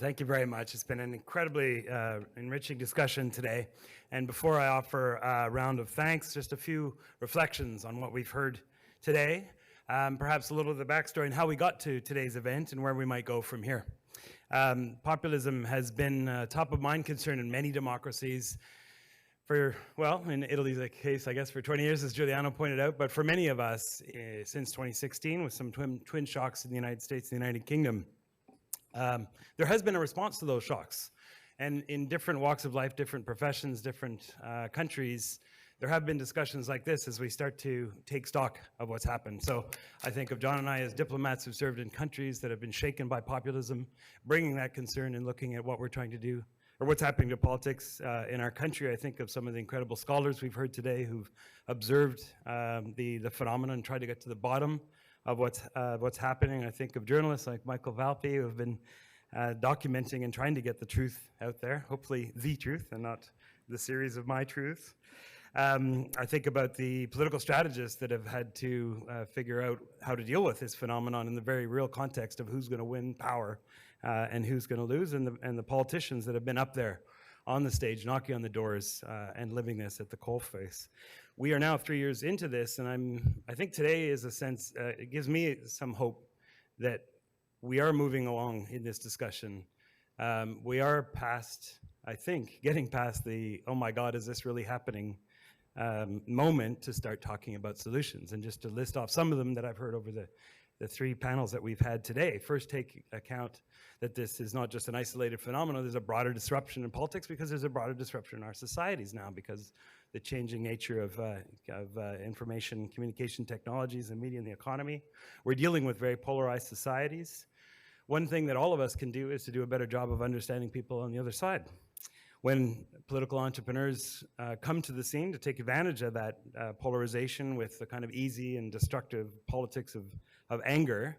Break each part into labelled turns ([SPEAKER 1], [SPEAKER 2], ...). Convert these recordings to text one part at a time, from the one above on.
[SPEAKER 1] Thank you very much. It's been an incredibly enriching discussion today. And before I offer a round of thanks, just a few reflections on what we've heard today. Perhaps a little of the backstory and how we got to today's event and where we might go from here. Populism has been top of mind concern in many democracies for, well, in Italy's case, I guess, for 20 years, as Giuliano pointed out, but for many of us since 2016, with some twin shocks in the United States and the United Kingdom. There has been a response to those shocks. And in different walks of life, different professions, different countries, there have been discussions like this as we start to take stock of what's happened. So I think of John and I as diplomats who've served in countries that have been shaken by populism, bringing that concern and looking at what we're trying to do, or what's happening to politics in our country. I think of some of the incredible scholars we've heard today who've observed the phenomenon and tried to get to the bottom of what's happening. I think of journalists like Michael Valpy who have been documenting and trying to get the truth out there, hopefully the truth and not the series of my truths. I think about the political strategists that have had to figure out how to deal with this phenomenon in the very real context of who's going to win power and who's going to lose, and the politicians that have been up there on the stage, knocking on the doors and living this at the coalface. We are now 3 years into this, and I think today is a sense, it gives me some hope that we are moving along in this discussion. We are past, I think, getting past the, oh my God, is this really happening moment to start talking about solutions. And just to list off some of them that I've heard over the three panels that we've had today. First, take account that this is not just an isolated phenomenon. There's a broader disruption in politics because there's a broader disruption in our societies now because the changing nature of information communication technologies and media and the economy. We're dealing with very polarized societies. One thing that all of us can do is to do a better job of understanding people on the other side. When political entrepreneurs come to the scene to take advantage of that polarization with the kind of easy and destructive politics of anger,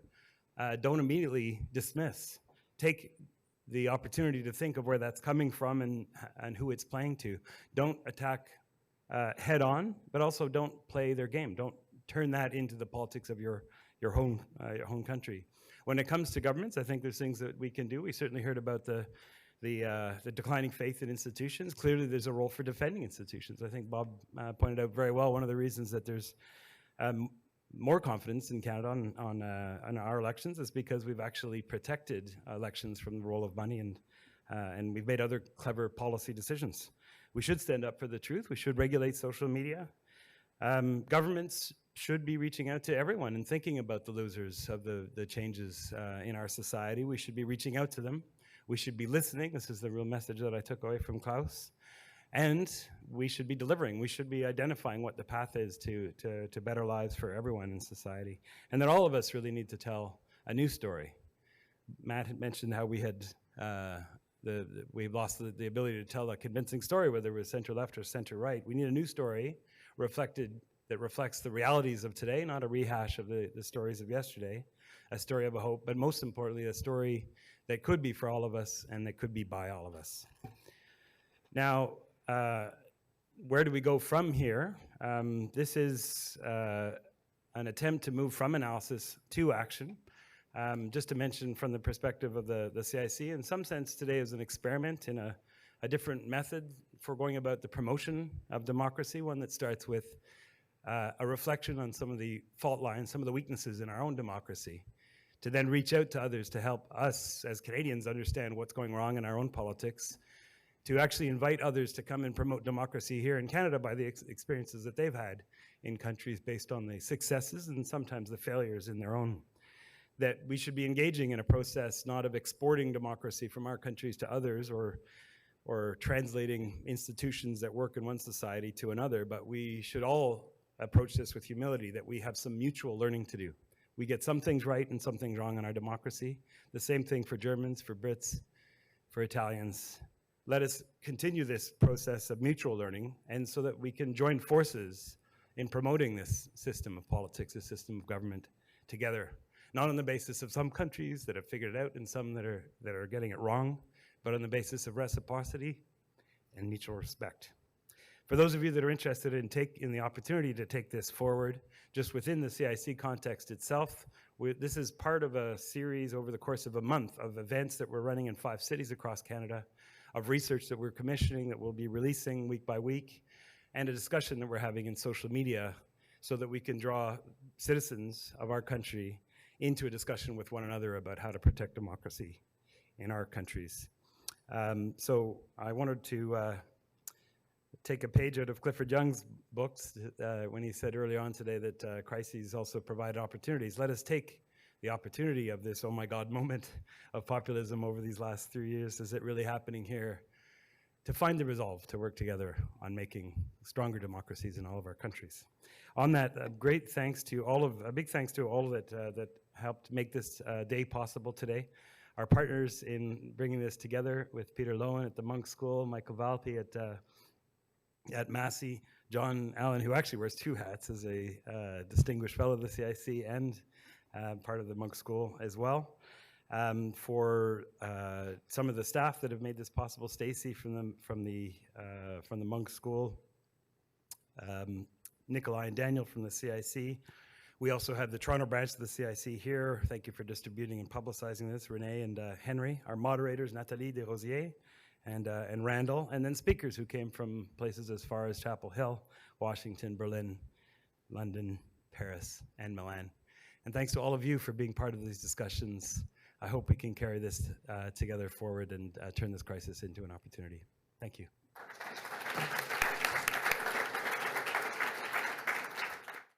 [SPEAKER 1] don't immediately dismiss. Take the opportunity to think of where that's coming from and who it's playing to. Don't attack head on, but also don't play their game. Don't turn that into the politics of your home country. When it comes to governments, I think there's things that we can do. We certainly heard about the declining faith in institutions. Clearly, there's a role for defending institutions. I think Bob pointed out very well one of the reasons that there's more confidence in Canada on our elections is because we've actually protected elections from the role of money and we've made other clever policy decisions. We should stand up for the truth. We should regulate social media. Governments should be reaching out to everyone and thinking about the losers of the changes in our society. We should be reaching out to them. We should be listening. This is the real message that I took away from Klaus. And we should be delivering. We should be identifying what the path is to better lives for everyone in society. And that all of us really need to tell a new story. Matt had mentioned how we had we've lost the ability to tell a convincing story, whether it was center-left or center-right. We need a new story that reflects the realities of today, not a rehash of the stories of yesterday, a story of a hope, but most importantly, a story that could be for all of us and that could be by all of us. Now, where do we go from here? This is an attempt to move from analysis to action. Just to mention from the perspective of the CIC, in some sense today is an experiment in a different method for going about the promotion of democracy, one that starts with a reflection on some of the fault lines, some of the weaknesses in our own democracy, to then reach out to others to help us as Canadians understand what's going wrong in our own politics, to actually invite others to come and promote democracy here in Canada by the experiences that they've had in countries based on the successes and sometimes the failures in their own. That we should be engaging in a process not of exporting democracy from our countries to others or translating institutions that work in one society to another, but we should all approach this with humility, that we have some mutual learning to do. We get some things right and some things wrong in our democracy. The same thing for Germans, for Brits, for Italians. Let us continue this process of mutual learning, and so that we can join forces in promoting this system of politics, this system of government together. Not on the basis of some countries that have figured it out and some that are getting it wrong, but on the basis of reciprocity and mutual respect. For those of you that are interested in the opportunity to take this forward, just within the CIC context itself, This is part of a series over the course of a month of events that we're running in 5 cities across Canada, of research that we're commissioning that we'll be releasing week by week, and a discussion that we're having in social media so that we can draw citizens of our country into a discussion with one another about how to protect democracy in our countries. So I wanted to take a page out of Clifford Young's books when he said early on today that crises also provide opportunities. Let us take the opportunity of this, oh my God, moment of populism over these last 3 years. Is it really happening here? To find the resolve to work together on making stronger democracies in all of our countries. On that, a big thanks to all that helped make this day possible today. Our partners in bringing this together with Peter Lowen at the Munk School, Michael Valpy at Massey, John Allen, who actually wears 2 hats as a distinguished fellow of the CIC and part of the Munk School as well. For some of the staff that have made this possible, Stacy from the Munk School, Nikolai and Daniel from the CIC. We also have the Toronto branch of the CIC here. Thank you for distributing and publicizing this, Renee and Henry. Our moderators, Nathalie Desrosiers and Randall, and then speakers who came from places as far as Chapel Hill, Washington, Berlin, London, Paris, and Milan. And thanks to all of you for being part of these discussions. I hope we can carry this together forward and turn this crisis into an opportunity. Thank you.